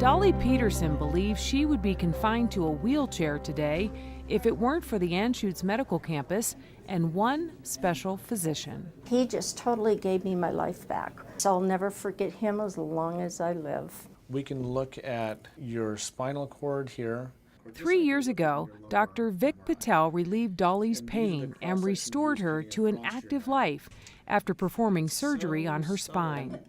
Dolly Peterson believes she would be confined to a wheelchair today if it weren't for the Anschutz Medical Campus and one special physician. He just totally gave me my life back. So I'll never forget him as long as I live. We can look at your spinal cord here. 3 years ago, Dr. Vic Patel relieved Dolly's pain and restored her to an active life after performing surgery on her spine.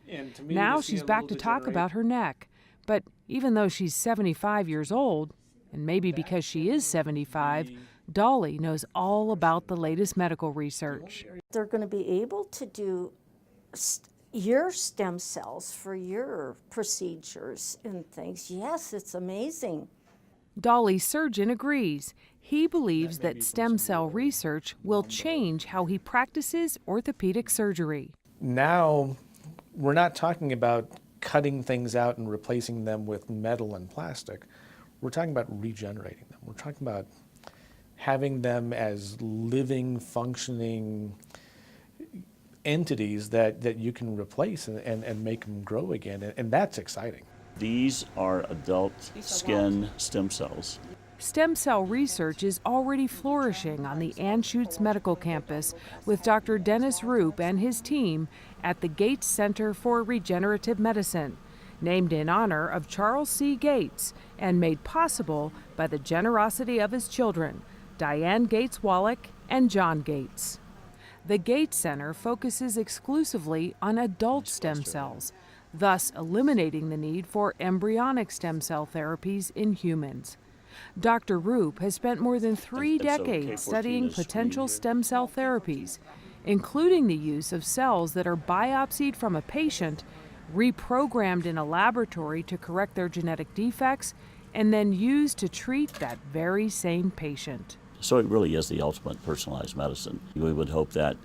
Now she's back to talk about her neck. But even though she's 75 years old, and maybe because she is 75, Dolly knows all about the latest medical research. They're going to be able to do your stem cells for your procedures and things. Yes, it's amazing. Dolly's surgeon agrees. He believes that stem cell research will change how he practices orthopedic surgery. Now, we're not talking about cutting things out and replacing them with metal and plastic. We're talking about regenerating them. We're talking about having them as living, functioning entities that you can replace and make them grow again, and that's exciting. These are adult skin stem cells. Stem cell research is already flourishing on the Anschutz Medical Campus with Dr. Dennis Roop and his team at the Gates Center for Regenerative Medicine, named in honor of Charles C. Gates and made possible by the generosity of his children, Diane Gates Wallach and John Gates. The Gates Center focuses exclusively on adult stem cells, thus eliminating the need for embryonic stem cell therapies in humans. Dr. Roop has spent more than 3 decades studying potential stem cell therapies, including the use of cells that are biopsied from a patient, reprogrammed in a laboratory to correct their genetic defects, and then used to treat that very same patient. So it really is the ultimate personalized medicine. We would hope that,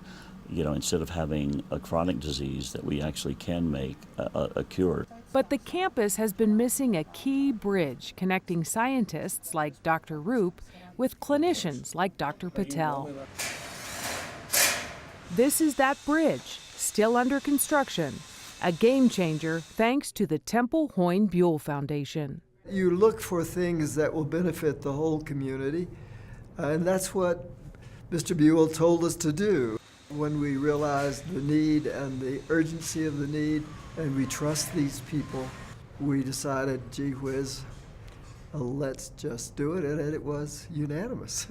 instead of having a chronic disease, that we actually can make a cure. But the campus has been missing a key bridge connecting scientists like Dr. Roop with clinicians like Dr. Patel. This is that bridge, still under construction, a game changer thanks to the Temple Hoyne Buell Foundation. You look for things that will benefit the whole community, and that's what Mr. Buell told us to do. When we realized the need and the urgency of the need, and we trust these people, we decided, gee whiz, let's just do it, and it was unanimous.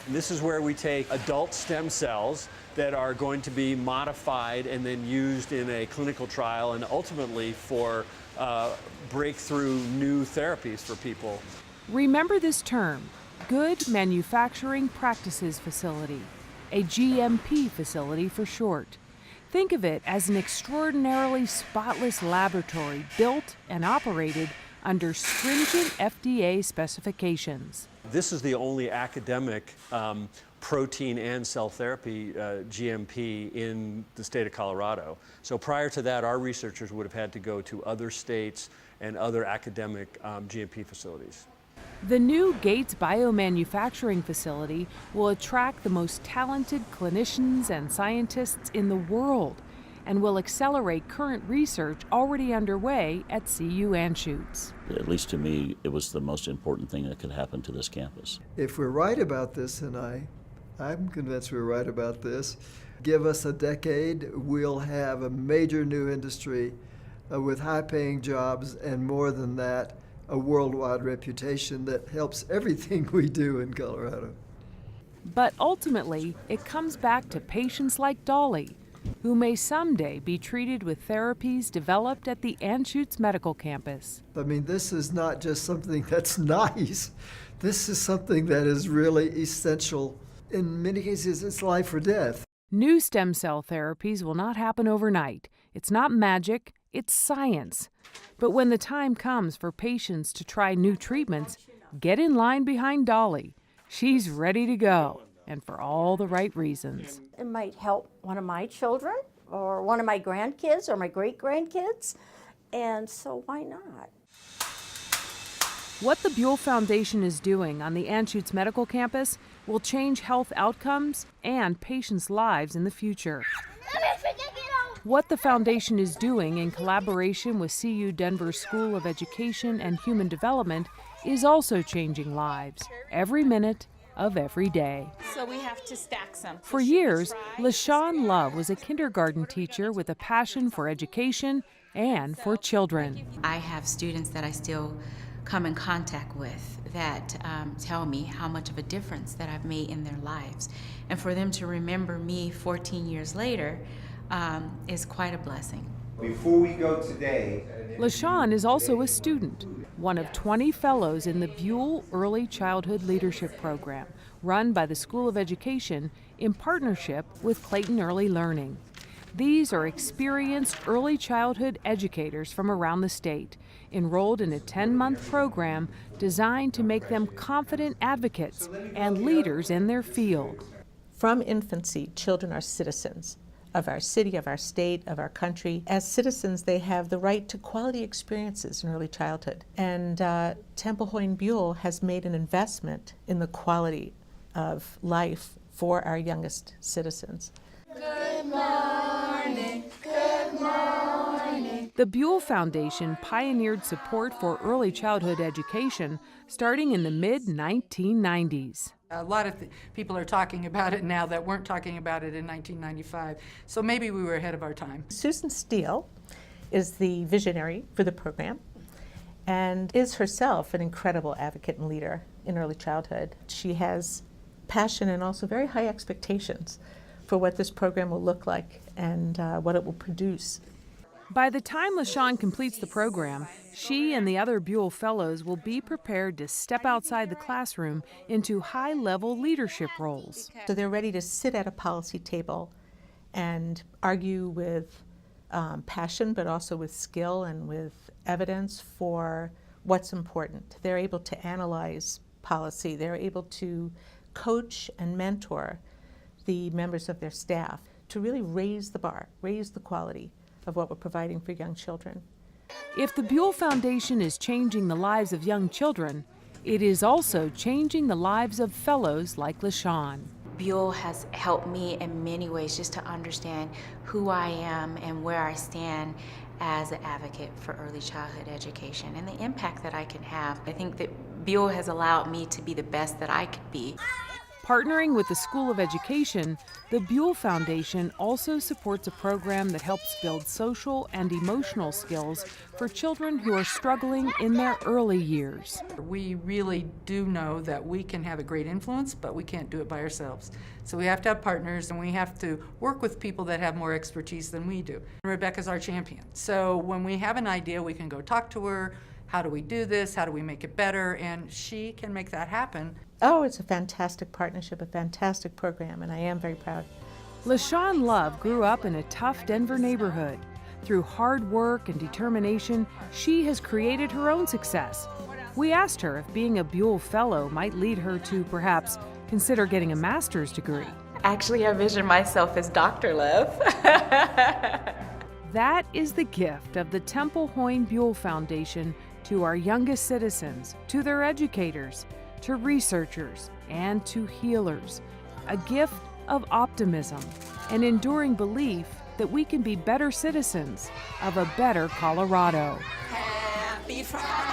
This is where we take adult stem cells that are going to be modified and then used in a clinical trial and ultimately for breakthrough new therapies for people. Remember this term, Good Manufacturing Practices Facility, a GMP facility for short. Think of it as an extraordinarily spotless laboratory built and operated under stringent FDA specifications. This is the only academic protein and cell therapy GMP in the state of Colorado. So prior to that, our researchers would have had to go to other states and other academic GMP facilities. The new Gates biomanufacturing facility will attract the most talented clinicians and scientists in the world and will accelerate current research already underway at CU Anschutz. At least to me, it was the most important thing that could happen to this campus. If we're right about this, and I'm convinced we're right about this, give us a decade, we'll have a major new industry with high-paying jobs, and more than that, a worldwide reputation that helps everything we do in Colorado. But ultimately, it comes back to patients like Dolly, who may someday be treated with therapies developed at the Anschutz Medical Campus. I mean, this is not just something that's nice. This is something that is really essential. In many cases, it's life or death. New stem cell therapies will not happen overnight. It's not magic, it's science. But when the time comes for patients to try new treatments, get in line behind Dolly. She's ready to go, and for all the right reasons. It might help one of my children or one of my grandkids or my great-grandkids, and so why not? What the Buell Foundation is doing on the Anschutz Medical Campus will change health outcomes and patients' lives in the future. What the foundation is doing in collaboration with CU Denver's School of Education and Human Development is also changing lives every minute of every day. So we have to stack some. For years, LaShawn Love was a kindergarten teacher with a passion for education and for children. I have students that I still come in contact with that tell me how much of a difference that I've made in their lives. And for them to remember me 14 years later is quite a blessing. Before we go today, LaShawn is also a student, one of 20 fellows in the Buell Early Childhood Leadership Program, run by the School of Education in partnership with Clayton Early Learning. These are experienced early childhood educators from around the state, enrolled in a 10-month program designed to make them confident advocates and leaders in their field. From infancy, children are citizens of our city, of our state, of our country. As citizens, they have the right to quality experiences in early childhood. And Temple Hoyne Buell has made an investment in the quality of life for our youngest citizens. Good morning, good morning. The Buell Foundation pioneered support for early childhood education starting in the mid-1990s. A lot of people are talking about it now that weren't talking about it in 1995, so maybe we were ahead of our time. Susan Steele is the visionary for the program and is herself an incredible advocate and leader in early childhood. She has passion and also very high expectations for what this program will look like and what it will produce. By the time LaShawn completes the program, she and the other Buell Fellows will be prepared to step outside the classroom into high-level leadership roles. So they're ready to sit at a policy table and argue with passion, but also with skill and with evidence for what's important. They're able to analyze policy. They're able to coach and mentor the members of their staff to really raise the bar, raise the quality of what we're providing for young children. If the Buell Foundation is changing the lives of young children, it is also changing the lives of fellows like LaShawn. Buell has helped me in many ways just to understand who I am and where I stand as an advocate for early childhood education and the impact that I can have. I think that Buell has allowed me to be the best that I could be. Partnering with the School of Education, the Buell Foundation also supports a program that helps build social and emotional skills for children who are struggling in their early years. We really do know that we can have a great influence, but we can't do it by ourselves. So we have to have partners, and we have to work with people that have more expertise than we do. Rebecca's our champion. So when we have an idea, we can go talk to her. How do we do this? How do we make it better? And she can make that happen. Oh, it's a fantastic partnership, a fantastic program, and I am very proud. LaShawn Love grew up in a tough Denver neighborhood. Through hard work and determination, she has created her own success. We asked her if being a Buell Fellow might lead her to perhaps consider getting a master's degree. Actually, I vision myself as Dr. Love. That is the gift of the Temple Hoyne Buell Foundation to our youngest citizens, to their educators, to researchers, and to healers. A gift of optimism, an enduring belief that we can be better citizens of a better Colorado. Happy Friday.